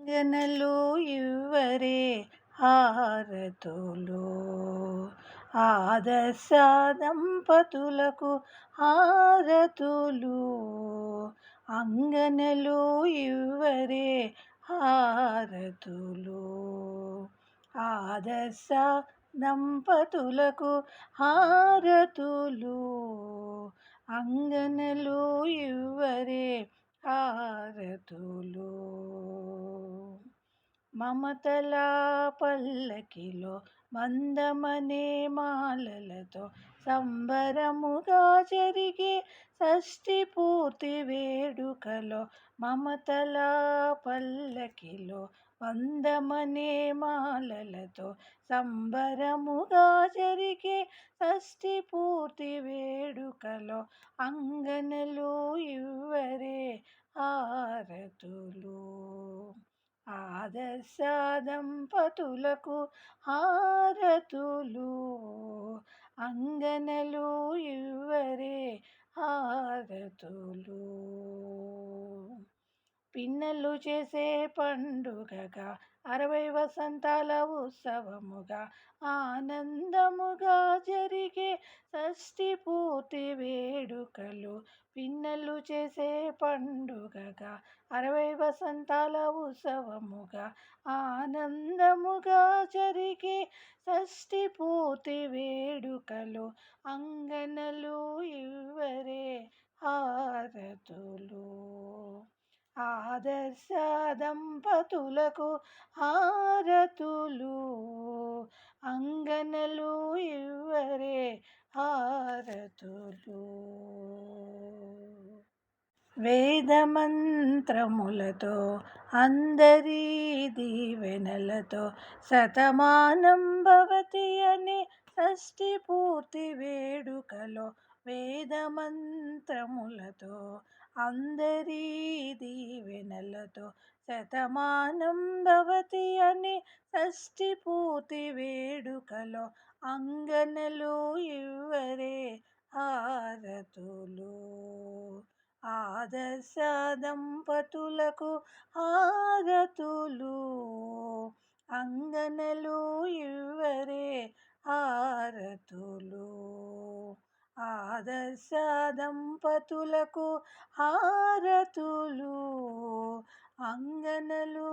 గనలు ఇవ్వరే హారతులు ఆదర్శ దంపతులకు హారతులు అంగనలు ఇవ్వరే హారతులు ఆదర్శ దంపతులకు హారతులు అంగనలు ఇవ్వరే హారతులు మమతల పల్లకిలో మందమనే మాలలతో సంబరముగా జరిగే షష్ఠి పూర్తి వేడుకలో మమతల పల్లకిలో మందమనే మాలలతో సంబరముగా జరిగే షష్ఠి పూర్తి వేడుకలో అంగనలు ఇవ్వరే హారతులు ఆదర్శ దంపతులకు హారతులు అంగనలు ఇవ్వరే హారతులు పిన్నెలు చేసే పండుగగా 60 వసంతాల ఉత్సవముగా ఆనందముగా జరిగే షష్ఠి పూర్తి వేడుకలు పిన్నెలు చేసే పండుగగా 60 వసంతాల ఉత్సవముగా ఆనందముగా జరిగే షష్ఠి పూర్తి వేడుకలు అంగనలు ఇవ్వరే హారతులు ఆదర్శ దంపతులకు హారతులు అంగనలు ఇవ్వరే హారతులు వేదమంత్రములతో అందరి దీవెనలతో శతమానం భవతి అనే షష్ఠి పూర్తి వేడుకలో వేదమంత్రములతో అందరి దీవెనలతో శతమానం భవతి అనే షష్ఠి పూర్తి వేడుకలో అంగనలు ఇవ్వరే హారతులు ఆదర్శ దంపతులకు హారతులు అంగనలు ఇవ్వరే హారతులు ఆదర్శ దంపతులకు హారతులు అంగనలు